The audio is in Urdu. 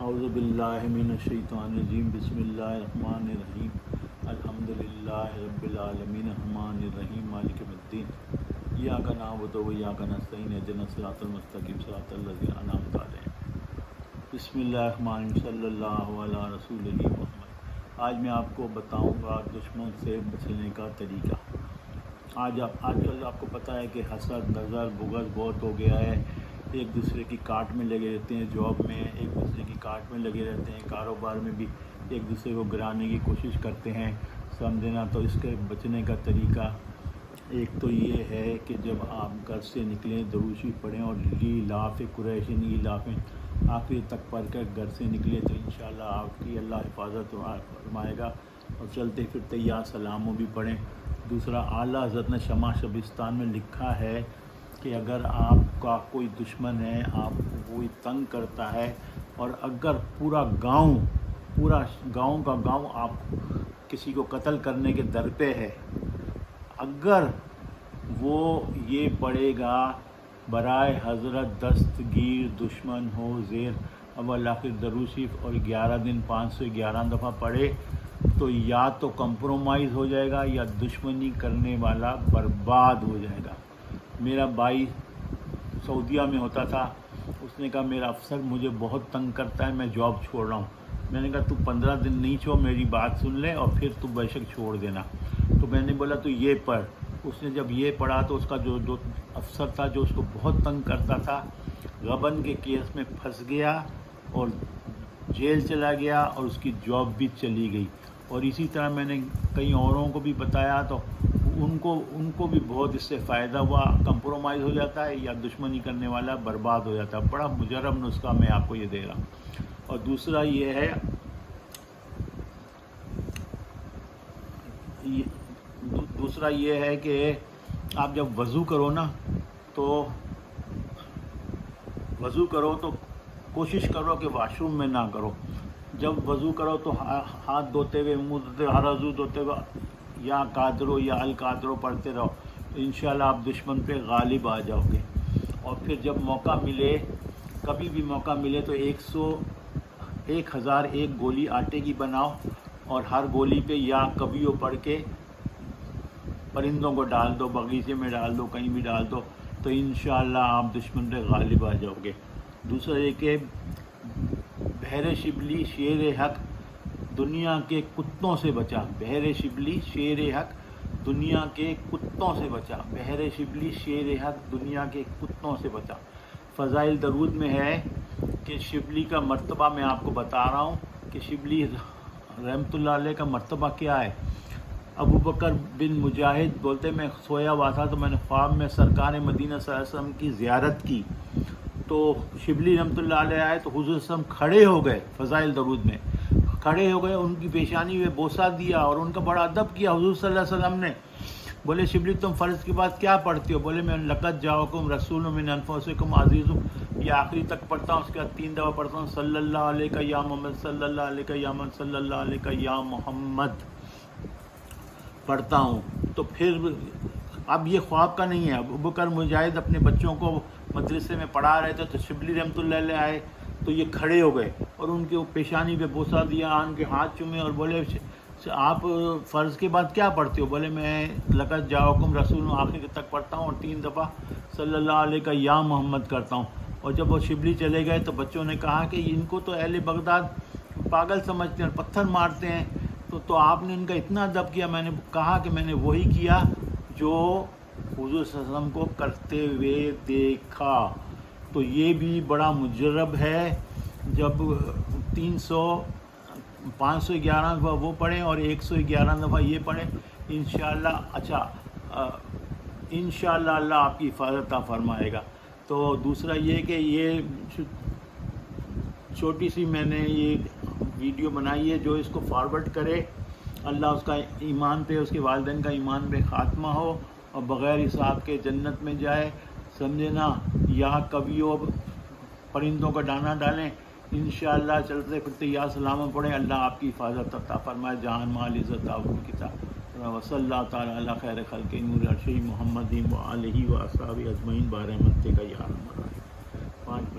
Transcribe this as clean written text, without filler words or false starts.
اعوذ باللہ من الشیطان الرجیم بسم اللہ الرحمن الرحیم الحمدللہ رب العالمین الرحمن الرحیم مالک یوم الدین ایاک نعبد و ایاک نستعین اهدنا الصراط المستقیم صراط الذین انعمت علیہم بسم اللہ الرحمن الرحیم صلی اللہ علی رسول محمد۔ آج میں آپ کو بتاؤں گا دشمن سے بچنے کا طریقہ۔ آج کل آپ کو پتہ ہے کہ حسد، نظر، بغض بہت ہو گیا ہے۔ ایک دوسرے کی کاٹ میں لگے رہتے ہیں، جاب میں ایک دوسرے کی کاٹ میں لگے رہتے ہیں، کاروبار میں بھی ایک دوسرے کو گرانے کی کوشش کرتے ہیں، سمجھنا۔ تو اس کے بچنے کا طریقہ ایک تو یہ ہے کہ جب آپ گھر سے نکلیں درود شریف پڑھیں اور ایلاف قریش ایلاف آخری تک پڑھ کر گھر سے نکلیں تو انشاءاللہ آپ کی اللہ حفاظت فرمائے گا۔ اور چلتے پھرتے یا سلاموں بھی پڑھیں۔ دوسرا، اعلیٰ حضرت نے شمع شبستان میں لکھا ہے کہ اگر آپ کا کوئی دشمن ہے، آپ کو کوئی تنگ کرتا ہے، اور اگر پورا گاؤں کا گاؤں آپ کسی کو قتل کرنے کے در پہ ہے، اگر وہ یہ پڑھے گا برائے حضرت دستگیر دشمن ہو زیر اول آخر درود شریف اور 11 دن 511 دفعہ پڑھے تو یا تو کمپرومائز ہو جائے گا یا دشمنی کرنے والا برباد ہو جائے گا۔ میرا بھائی سعودیہ میں ہوتا تھا، اس نے کہا میرا افسر مجھے بہت تنگ کرتا ہے، میں جاب چھوڑ رہا ہوں۔ میں نے کہا تو 15 دن نہیں چھوڑ، میری بات سن لے اور پھر تو بے شک چھوڑ دینا۔ تو میں نے بولا تو یہ پڑھ۔ اس نے جب یہ پڑھا تو اس کا جو افسر تھا جو اس کو بہت تنگ کرتا تھا، غبن کے کیس میں پھنس گیا اور جیل چلا گیا اور اس کی جاب بھی چلی گئی۔ اور اسی طرح میں نے کئی اوروں کو بھی بتایا تو ان کو بھی بہت اس سے فائدہ ہوا۔ کمپرومائز ہو جاتا ہے یا دشمنی کرنے والا برباد ہو جاتا ہے۔ بڑا مجرب نسخہ میں آپ کو یہ دے رہا ہوں۔ اور دوسرا یہ ہے کہ آپ جب وضو کرو تو کوشش کرو کہ واش روم میں نہ کرو۔ جب وضو کرو تو ہاتھ دھوتے ہوئے، منہ دھوتے ہوئے، ہر عضو دھوتے ہوئے یا قادرو یا القادرو پڑھتے رہو، انشاءاللہ آپ دشمن پہ غالب آ جاؤ گے۔ اور پھر جب موقع ملے، کبھی بھی موقع ملے تو 1001 گولی آٹے کی بناؤ اور ہر گولی پہ یا کبھیو پڑھ کے پرندوں کو ڈال دو، باغیچے میں ڈال دو، کہیں بھی ڈال دو، تو انشاءاللہ آپ دشمن پہ غالب آ جاؤ گے۔ دوسرا یہ کہ بحر شبلی شیر حق دنیا کے کتوں سے بچا۔ بحر شبلی شیر حق دنیا کے کتوں سے بچا۔ بحر شبلی شیر حق دنیا کے کتوں سے بچا۔ فضائل درود میں ہے کہ شبلی کا مرتبہ میں آپ کو بتا رہا ہوں کہ شبلی رحمۃ اللہ علیہ کا مرتبہ کیا ہے۔ ابو بکر بن مجاہد بولتے میں سویا ہوا تھا تو میں نے خواب میں سرکار مدینہ صلی اللہ علیہ وسلم کی زیارت کی تو شبلی رحمۃ اللہ علیہ آئے تو حضور صلی اللہ علیہ وسلم کھڑے ہو گئے۔ فضائل درود میں کھڑے ہو گئے، ان کی پیشانی میں بوسہ دیا اور ان کا بڑا ادب کیا حضور صلی اللہ علیہ وسلم نے۔ بولے شبلی تم فرض کے بعد کیا پڑھتے ہو؟ بولے میں لقد جاءکم رسول من انفسکم عزیز، یہ آخری تک پڑھتا ہوں، اس کے بعد 3 دفعہ پڑھتا ہوں صلی اللہ علیہ یا محمد، صلی اللہ علیہ یا محمد، صلی اللہ علیہ یا محمد پڑھتا ہوں۔ تو پھر اب یہ خواب کا نہیں ہے، ابو بکر مجاہد اپنے بچوں کو مدرسے میں پڑھا رہے تھے تو شبلی رحمۃ اللہ علیہ آئے تو یہ کھڑے ہو گئے اور ان کے پیشانی پہ بوسہ دیا، ان کے ہاتھ چومے اور بولے آپ فرض کے بعد کیا پڑھتے ہو؟ بولے میں لقد جاءکم رسول آخر تک پڑھتا ہوں اور 3 دفعہ صلی اللہ علیہ یا محمد کرتا ہوں۔ اور جب وہ شبلی چلے گئے تو بچوں نے کہا کہ ان کو تو اہل بغداد پاگل سمجھتے ہیں اور پتھر مارتے ہیں، تو آپ نے ان کا اتنا ادب کیا۔ میں نے کہا کہ میں نے وہی کیا جو حضور صلی اللہ علیہ وسلم کو کرتے ہوئے دیکھا۔ تو یہ بھی بڑا مجرب ہے۔ جب 511 دفعہ وہ پڑھیں اور 111 دفعہ یہ پڑھیں انشاءاللہ۔ انشاءاللہ اللہ آپ کی حفاظت عطا فرمائے گا۔ تو دوسرا یہ کہ یہ چھوٹی سی میں نے یہ ویڈیو بنائی ہے، جو اس کو فارورڈ کرے اللہ اس کا ایمان پہ، اس کے والدین کا ایمان پہ خاتمہ ہو اور بغیر حساب کے جنت میں جائے، سمجھے نا۔ یا کبھیو پرندوں کا دانہ ڈالیں، انشاءاللہ چلتے پھرتے یا سلامہ پڑھیں، اللہ آپ کی حفاظت عطا فرمائے، جان مال عزت آبرو کی طرح۔ وصلی اللہ تعالیٰ علی خیر خلق نور عرشی محمد و آلہ و اصحابہ اجمعین برحمتک یا ارحم الراحمین۔ 5